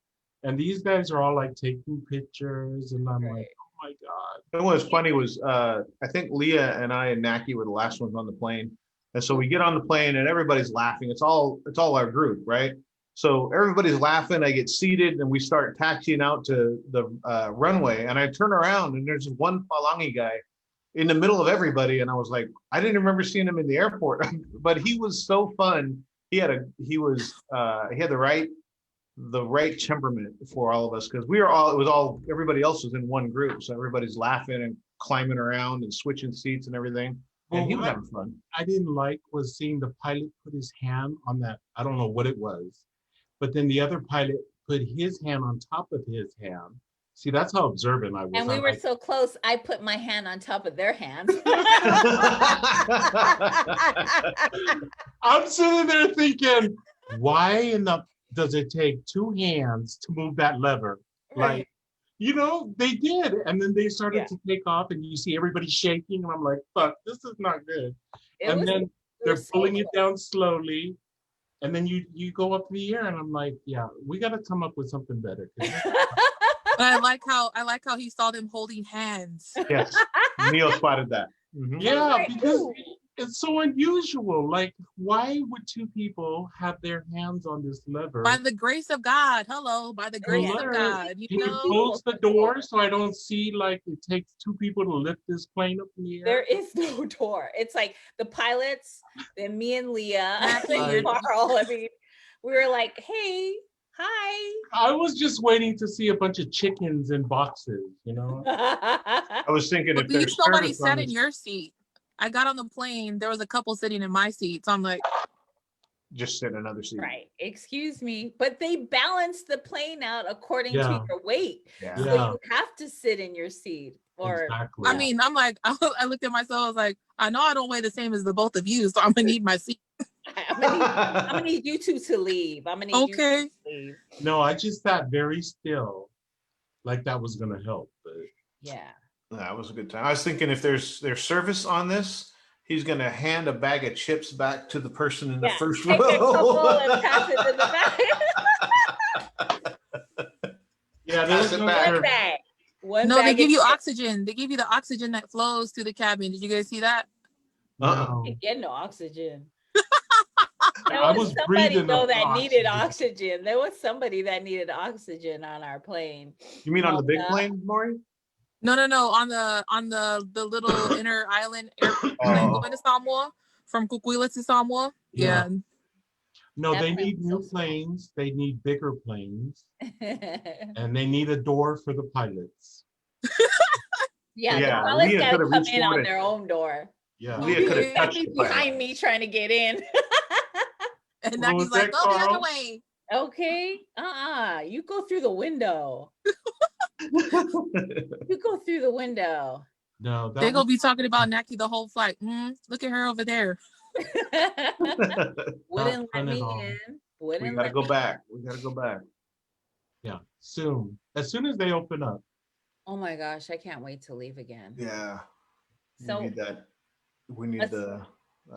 And these guys are all like taking pictures, and I'm like, Right. oh my God. And what was funny was I think Leah and I and Nackie were the last ones on the plane. And so we get on the plane and everybody's laughing. It's all our group, right? So everybody's laughing. I get seated and we start taxiing out to the runway. And I turn around and there's one Palangi guy in the middle of everybody. And I was like, I didn't remember seeing him in the airport, but he was so fun. He had the right temperament for all of us, because everybody else was in one group, so everybody's laughing and climbing around and switching seats and everything, and he was having fun. I didn't like was seeing the pilot put his hand on that, I don't know what it was, but then the other pilot put his hand on top of his hand. See, that's how observant I was. And we were so close, I put my hand on top of their hands. I'm sitting there thinking, why does it take two hands to move that lever? Right. Like, they did. And then they started to take off and you see everybody shaking. And I'm like, fuck, this is not good. Then they're pulling it down slowly. And then you go up in the air and I'm like, yeah, we got to come up with something better. But I like how he saw them holding hands. Yes, Neil spotted that. Mm-hmm. Yeah, because it's so unusual. Like, why would two people have their hands on this lever? By the grace of God. Hello, by the grace of God. Can you close the door so I don't see like it takes two people to lift this plane up in the air? There is no door. It's like the pilots, then me and Leah, Right. Carl. I mean, we were like, hey, hi. I was just waiting to see a bunch of chickens in boxes, I was thinking But if there's somebody sat in your seat. I got on the plane. There was a couple sitting in my seat. So I'm like, just sit in another seat. Right. Excuse me. But they balance the plane out according to your weight. Yeah. So you have to sit in your seat. Or Exactly. I mean, I'm like, I looked at myself, I was like, I know I don't weigh the same as the both of you, so I'm gonna need my seat. I'm gonna need you two to leave. I'm gonna need you to leave. No, I just sat very still, like that was gonna help. But yeah. That was a good time. I was thinking if there's service on this, he's gonna hand a bag of chips back to the person in the first row. And pass it to the back. Yeah, there's Pass it no back. service. No, they give you oxygen. They give you the oxygen that flows through the cabin. Did you guys see that? Uh-uh. You get no oxygen. I was breathing though that oxygen. needed oxygen. There was somebody that needed oxygen on our plane. You mean on the big plane, Maurie? No. On the little inner island airplane going to Samoa, from Kukuila to Samoa. Yeah. No, That they plane need was new so planes. They need bigger planes, and they need a door for the pilots. Yeah, Yeah, the pilots Leah gotta could've come reached in for on it. their own door. Yeah. Leah could have touched the pilot. behind me trying to get in. And What Naki's was like, that, go the other Carl? way. Okay. You go through the window. You go through the window. No, They're gonna be talking about Nackie the whole flight. Look at her over there. Wouldn't let fun at me all. in. We Wouldn't gotta let go me back. We gotta go back. Yeah, soon. As soon as they open up. Oh my gosh, I can't wait to leave again. Yeah. So we need that. We need the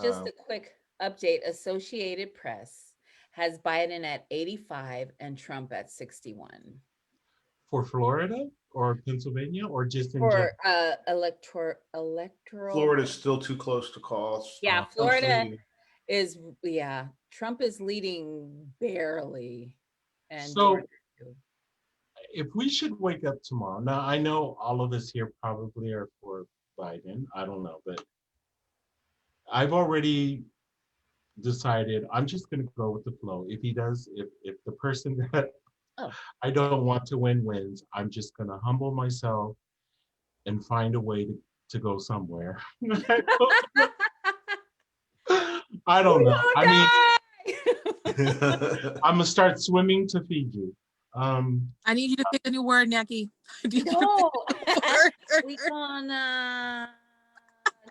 just a quick update. Associated Press has Biden at 85 and Trump at 61. For Florida or Pennsylvania or just in For general? electoral. Florida's still too close to call. Yeah, Florida is Trump is leading barely. And So if we should wake up tomorrow, now I know all of us here probably are for Biden. I don't know, but I've already decided I'm just going to go with the flow. If he does, if the person that I don't want to win wins, I'm just going to humble myself and find a way to go somewhere. I don't know. I mean, I'm going to start swimming to Fiji. I need you to pick a new word, Nackie. No. We gonna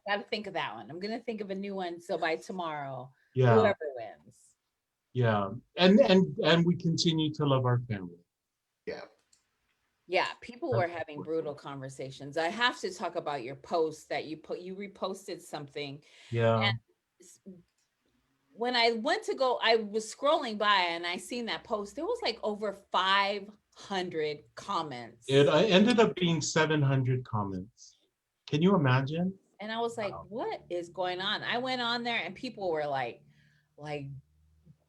gotta think of that one. I'm gonna think of a new one. So by tomorrow, whoever wins. Yeah. And we continue to love our family. Yeah. Yeah, people were having brutal conversations. I have to talk about your post that you reposted something. Yeah. And when I went to go, I was scrolling by and I seen that post. There was like over 500 It comments. ended up being 700 comments. Can you imagine? And I was like, Wow. what is going on? I went on there and people were like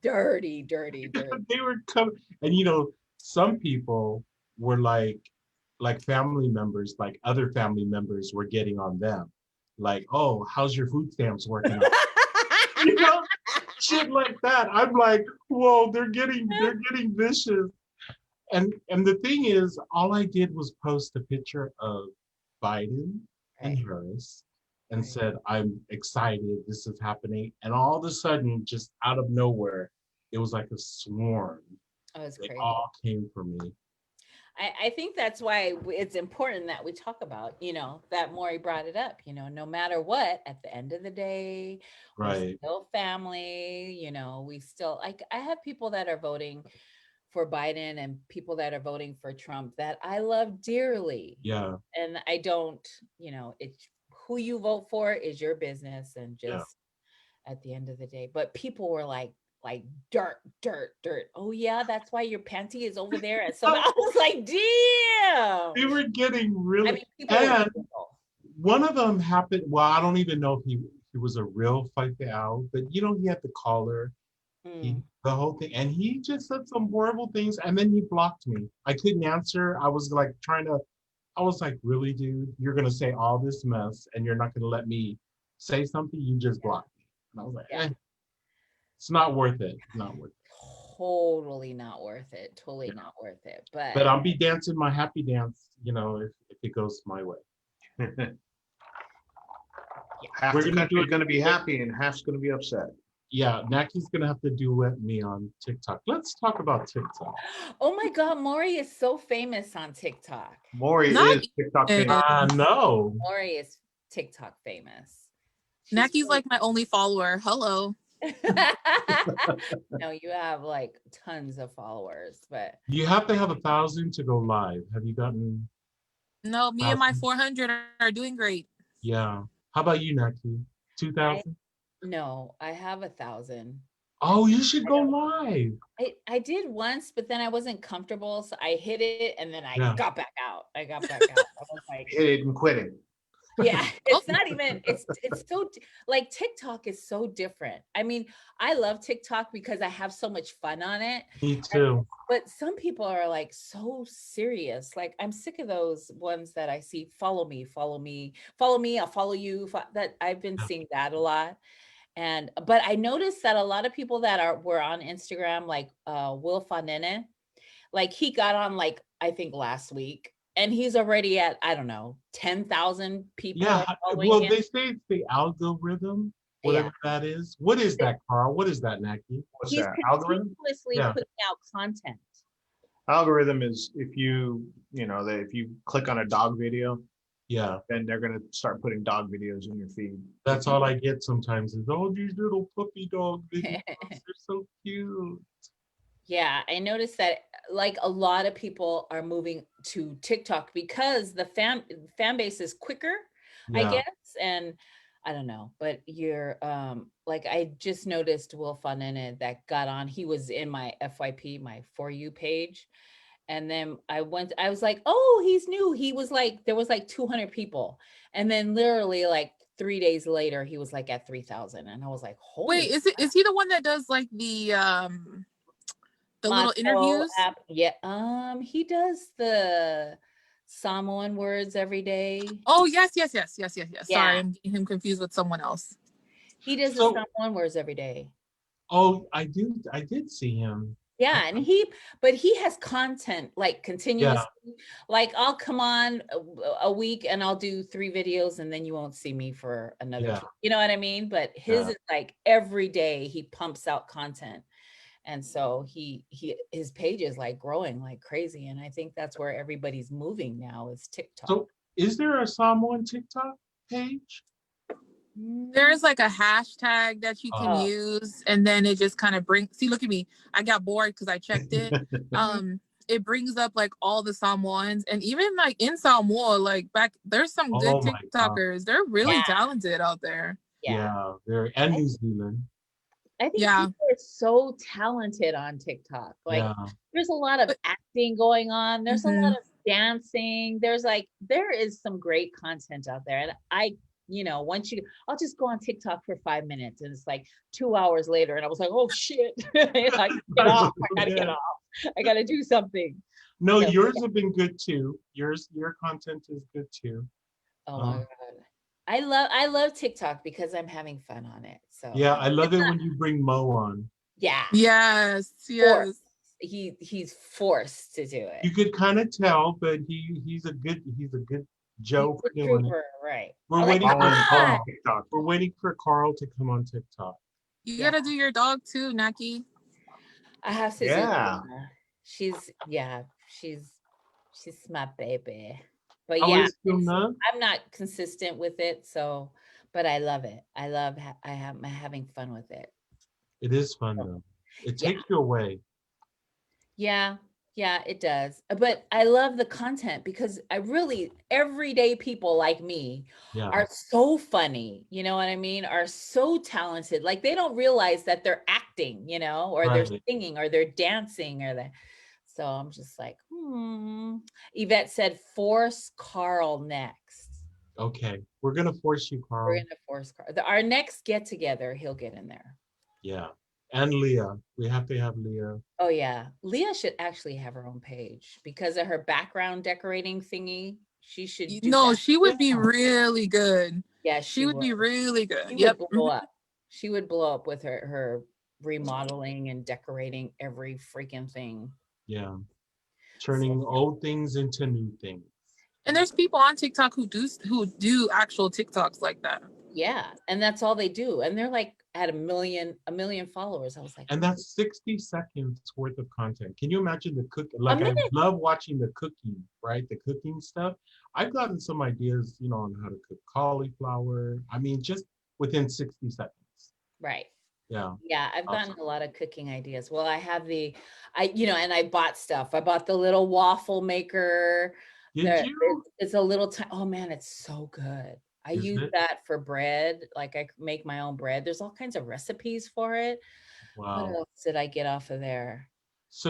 dirty, dirty, dirty. They were coming, and some people were like family members, like other family members were getting on them, like, oh, how's your food stamps working out? You know, shit like that. I'm like, whoa, they're getting vicious. And the thing is, all I did was post a picture of Biden and Right, Harris and right. said, I'm excited, this is happening. And all of a sudden, just out of nowhere, it was like a swarm. Oh, it's They crazy. all came for me. I think that's why it's important that we talk about, that Maury brought it up, no matter what, at the end of the day, we're Right. still family, we still, like, I have people that are voting for Biden and people that are voting for Trump that I love dearly. Yeah. And I don't, it's who you vote for is your business, and Yeah. just at the end of the day. But people were like dirt, dirt, dirt. Oh yeah, that's why your panty is over there. And so I was like, damn. They were getting really, I mean, people were and brutal. one of them happened. Well, I don't even know if he was a real fight out, but he had the collar, Mm. the whole thing, and he just said some horrible things, and then he blocked me. I couldn't answer. I was like I was like, really, dude, you're gonna say all this mess, and you're not gonna let me say something? You just blocked me, and I was like, Yeah. it's not worth it. Not worth it. Totally not worth it. Totally Yeah. not worth it. But But I'll be dancing my happy dance, if it goes my way. Half We're the gonna do country's it. going to be happy and half's going to be upset. Yeah, Nackie's gonna have to duet me on TikTok. Let's talk about TikTok. oh my God, Maury is so famous on TikTok. Maury Not is TikTok even. famous. No. Maury is TikTok famous. Nackie's like my only follower. Hello. No, you have like tons of followers, but You have to have 1,000 to go live. Have you gotten? No, me and my 1,000? 400 are doing great. Yeah. How about you, Nackie? 2,000? no, I have 1,000. Oh, you should go live. I did once, but then I wasn't comfortable, so I hit it and then I Yeah. got back out. I was like, Hit it and quit it. yeah, it's not even, it's so like TikTok is so different. I mean, I love TikTok because I have so much fun on it. Me too. But some people are like so serious. Like I'm sick of those ones that I see, follow me, follow me, follow me, I'll follow you. That I've been seeing that a lot. But I noticed that a lot of people that were on Instagram, like Will Fanene, like he got on like I think last week, and he's already at, I don't know, 10,000 people Yeah. are following Well, him. they say it's the algorithm, whatever that is. What is that, Carl? What is that, Nackie? What's He's that? Algorithm? continuously Yeah. putting out content. Algorithm is if you click on a dog video, Yeah. then they're going to start putting dog videos in your feed. That's all I get sometimes is, oh, these little puppy dog videos. They're so cute. Yeah, I noticed that like a lot of people are moving to TikTok because the fan base is quicker, I Yeah. guess. And I don't know, but you're like I just noticed Will Fun in it that got on. He was in my FYP, my For You page. And then I was like, oh, he's new. He was like, there was like 200 people. And then literally like 3 days later, he was like at 3,000. And I was like, holy Wait, is he the one that does like the little Motto interviews? app. Yeah. He does the Samoan words every day. Oh, yes. Sorry, Yeah. I'm getting him confused with someone else. He does the Samoan words every day. Oh, I did see him. Yeah, and he has content like continuously. Like I'll come on a week and I'll do 3 videos and then you won't see me for another 2. You know what I mean? But his is like every day he pumps out content. And so his page is like growing like crazy. And I think that's where everybody's moving now is TikTok. So is there a Samoan TikTok page? There's like a hashtag that you can use, and then it just kind of brings. See, look at me. I got bored because I checked it. it brings up like all the Samoans, and even like in Samoa, like back there's some good Oh my God. TikTokers. They're really Yeah. talented out there. Yeah, there and New Zealand. I think Yeah. people are so talented on TikTok. Like Yeah. there's a lot of acting going on. There's a lot of dancing. There is some great content out there. And I'll just go on TikTok for 5 minutes and it's like 2 hours later. And I was like, oh shit. I gotta get off. I gotta get off. I gotta do something. No, So, yours have been good too. Your content is good too. oh my God. I love TikTok because I'm having fun on it. So Yeah, I love it when you bring Mo on. yeah. Yes. Forced. He's forced to do it. You could kind of tell, but he's a good Joe for doing it. Trooper, right. We're waiting for Colin Carl. on TikTok. We're waiting for Carl to come on TikTok. You gotta do your dog too, Nackie. I have to Yeah. do she's my baby. But How yeah, is Tuna? I'm not consistent with it, so but I love it. I love having fun with it. It is fun though. It Yeah. takes you away. Yeah, it does. But I love the content because everyday people like me Yeah. are so funny, you know what I mean? Are so talented. Like they don't realize that they're acting, or they're Right. singing or they're dancing so I'm just like, Yvette said, force Carl next. Okay. We're gonna force you, Carl. We're gonna force Carl. Our next get together, he'll get in there. Yeah. And Leah. We have to have Leah. Oh yeah. Leah should actually have her own page because of her background decorating thingy. She should do that. She would be really good. Yeah, She would be really good. She Yep. would blow up. She would blow up with her remodeling and decorating every freaking thing. Yeah. Turning old things into new things. And there's people on TikTok who do actual TikToks like that. Yeah, and that's all they do. And they're like at a million followers. I was like, And that's 60 seconds worth of content. Can you imagine the cook? Like I love watching the cooking, right? The cooking stuff. I've gotten some ideas, on how to cook cauliflower. I mean, just within 60 seconds. right. Yeah. Yeah, I've gotten a lot of cooking ideas. Well, I have and I bought stuff. I bought the little waffle maker. Did you? It's a little time. Oh man, it's so good. I use that for bread. Like I make my own bread. There's all kinds of recipes for it. Wow. What else did I get off of there? So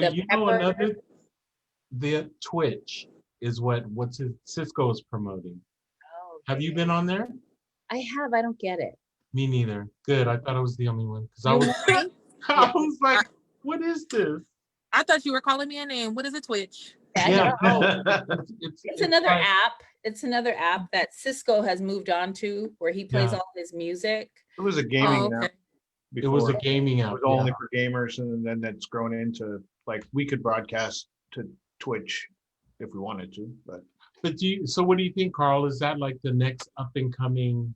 the Twitch is what's Cisco is promoting. Oh, Have you been on there? I have. I don't get it. Me neither. Good. I thought I was the only one because I was like, what is this? I thought you were calling me a name. What is a Twitch? Yeah. It's another app. It's another app that Cisco has moved on to where he plays all his music. It was a gaming app. It was a gaming app. It was only for gamers, and then that's grown into like we could broadcast to Twitch if we wanted to. But so what do you think, Carl? Is that like the next up and coming?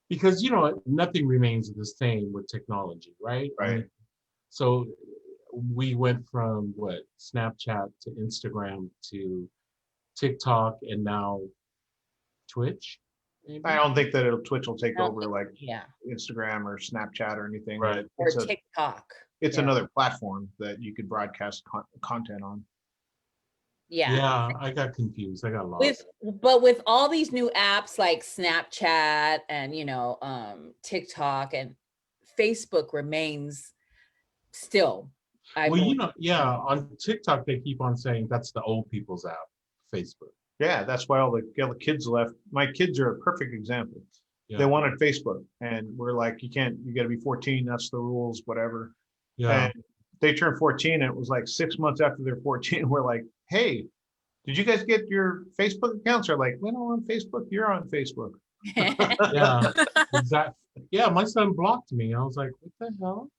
Because nothing remains the same with technology, right? Right. So we went from Snapchat to Instagram to TikTok and now Twitch. Maybe? I don't think that Twitch will take over like Yeah. Instagram or Snapchat or anything. Right. Or TikTok. It's another platform that you could broadcast content on. Yeah. Yeah, I got confused. I got lost. But with all these new apps like Snapchat and TikTok and Facebook remains still. On TikTok they keep on saying that's the old people's app, Facebook. Yeah, that's why all the kids left. My kids are a perfect example. Yeah. They wanted Facebook, and we're like, you got to be 14. That's the rules, whatever. Yeah. And they turned 14, and it was like 6 months after they're 14. We're like, hey, did you guys get your Facebook accounts? They're like, we're not on Facebook. You're on Facebook. Yeah, exactly. Yeah, my son blocked me. I was like, what the hell?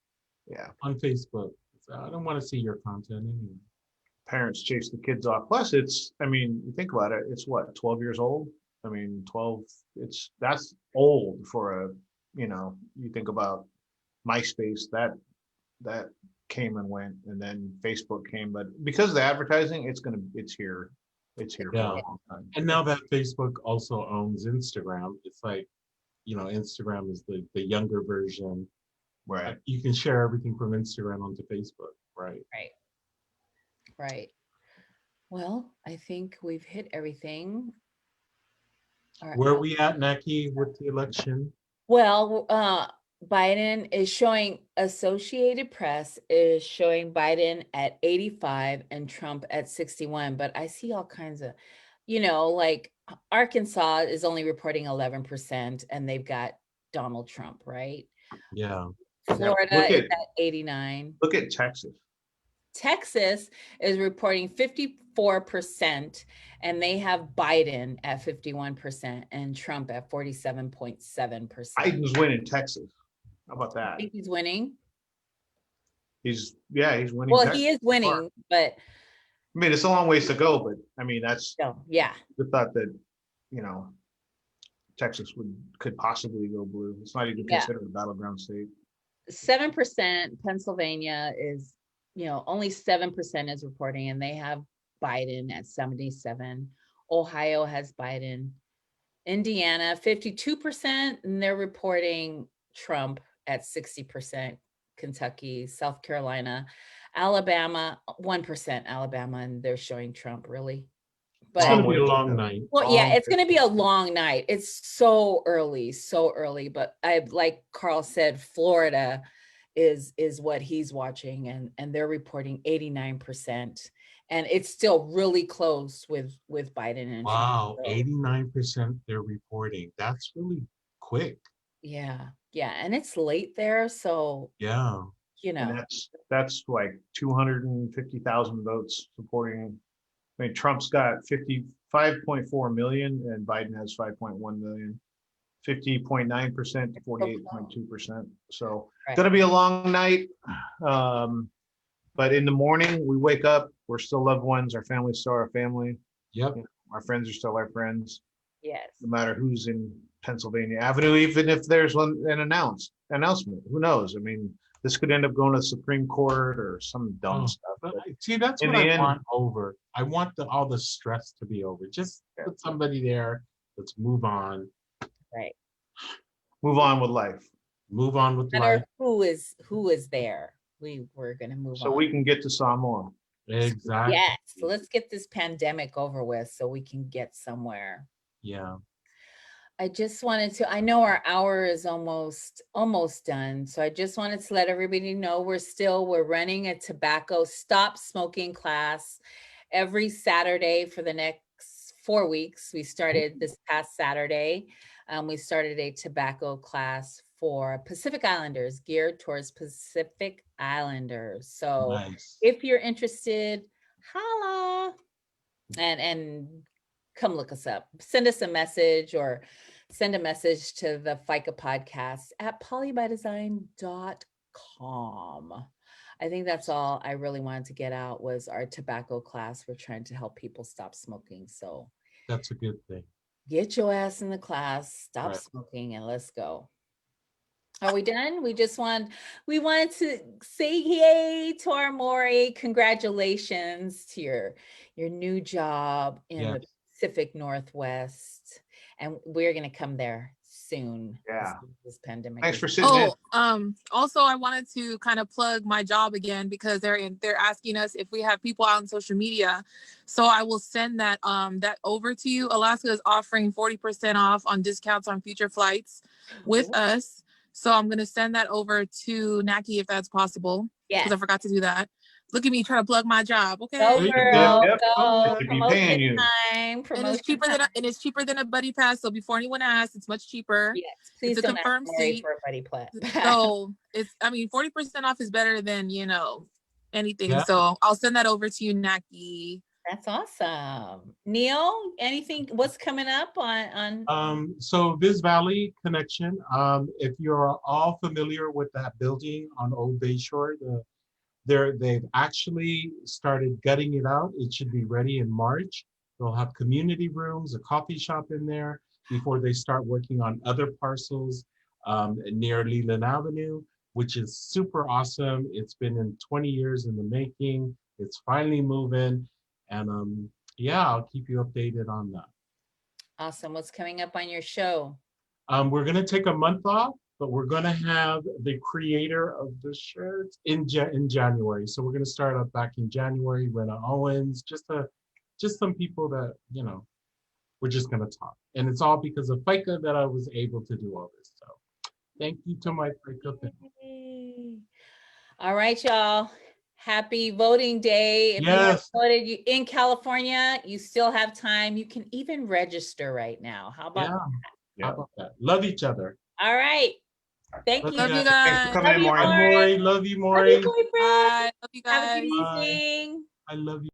Yeah. On Facebook. So I don't want to see your content anyway. Parents chase the kids off. Plus, you think about it, it's what, 12 years old? 12, that's old for you think about MySpace, that came and went, and then Facebook came, but because of the advertising, it's here for a long time. And now that Facebook also owns Instagram, it's like, Instagram is the younger version. Right. You can share everything from Instagram onto Facebook, right? Right. Well, I think we've hit everything. Where are we at, Nackie, with the election? Well, Biden is showing, Associated Press is showing Biden at 85 and Trump at 61. But I see all kinds of, like Arkansas is only reporting 11% and they've got Donald Trump, right? Yeah. Yeah, Florida is at 89. look at Texas. Texas is reporting 54%, and they have Biden at 51% and Trump at 47.7%. Biden's winning Texas. How about I that? think he's winning. He's winning. Well, Texas. he is winning, but I mean, it's a long ways to go, but I mean, that's still, yeah. the thought that, Texas could possibly go blue. It's not even considered a battleground state. 7%, Pennsylvania is, only 7% is reporting, and they have Biden at 77. Ohio has Biden. Indiana, 52%, and they're reporting Trump at 60%. Kentucky, South Carolina, Alabama, 1% Alabama, and they're showing Trump, really. It's But gonna be a long night. well, yeah, it's going to be a long night. It's so early. But like Carl said, Florida is what he's watching, and they're reporting 89%, and it's still really close with Biden and Wow, Trump. 89% they're reporting. That's really quick. Yeah, and it's late there, so Yeah. And that's like 250,000 votes supporting. I mean, Trump's got 55.4 million and Biden has 5.1 million. 50.9% to 48.2%. So it's going to be a long night. But in the morning, we wake up, we're still loved ones. Our family's still our family. Yep. Our friends are still our friends. Yes. No matter who's in Pennsylvania Avenue, even if there's an announcement, who knows? I mean, this could end up going to the Supreme Court or some dumb stuff. But see, that's what I want over. I want all the stress to be over. Just put somebody there. Let's move on. Right. Move on with life. Move on with life. Who is there? We're gonna move on. So we can get to Samoa. Exactly. Yes. So let's get this pandemic over with so we can get somewhere. Yeah. I just wanted to, I know our hour is almost done. So I just wanted to let everybody know we're running a tobacco stop smoking class every Saturday for the next 4 weeks. We started this past Saturday. We started a tobacco class for Pacific Islanders, geared towards Pacific Islanders. So if you're interested, holla and come look us up. Send us a message or send a message to the FICA podcast at PolyByDesign.com. I think that's all I really wanted to get out was our tobacco class. We're trying to help people stop smoking. So that's a good thing. Get your ass in the class, stop smoking, and let's go. Are we done? We wanted to say yay to our Maurie. Congratulations to your new job in the Pacific Northwest. And we're gonna come there soon. Yeah. This pandemic. Thanks for sitting in. Also I wanted to kind of plug my job again because they're asking us if we have people out on social media. So I will send that over to you. Alaska is offering 40% off on discounts on future flights with us. So I'm gonna send that over to Nackie if that's possible. Yeah. Because I forgot to do that. Look at me trying to plug my job. Okay. Go girl, go. Paying you. And it's cheaper than a buddy pass. So before anyone asks, it's much cheaper. Yes, please it's a confirmed seat for a buddy pass. So 40% off is better than anything. Yeah. So I'll send that over to you, Nackie. That's awesome. Neil, anything? What's coming up on? So Viz Valley Connection. If you're all familiar with that building on Old Bayshore, they've actually started gutting it out. It should be ready in March. They'll have community rooms, a coffee shop in there before they start working on other parcels near Leland Avenue, which is super awesome. It's been 20 years in the making. It's finally moving. And I'll keep you updated on that. Awesome. What's coming up on your show? We're going to take a month off, but we're going to have the creator of the shirts in January. So we're going to start up back in January, Rena Owens, just a just some people that, you know, we're just going to talk. And it's all because of FICA that I was able to do all this. So thank you to my FICA family. Yay. All right, y'all. Happy voting day. If you have Yes. voted in California, you still have time. You can even register right now. How about Yeah. How about that? Love each other. All right. Thank Love you. Love you Thanks for guys. coming in, Love you, Maury. Bye, Maury. Love you, Love you, Maury. boyfriend. Bye. Love you Have a guys. good Bye. evening. I love you.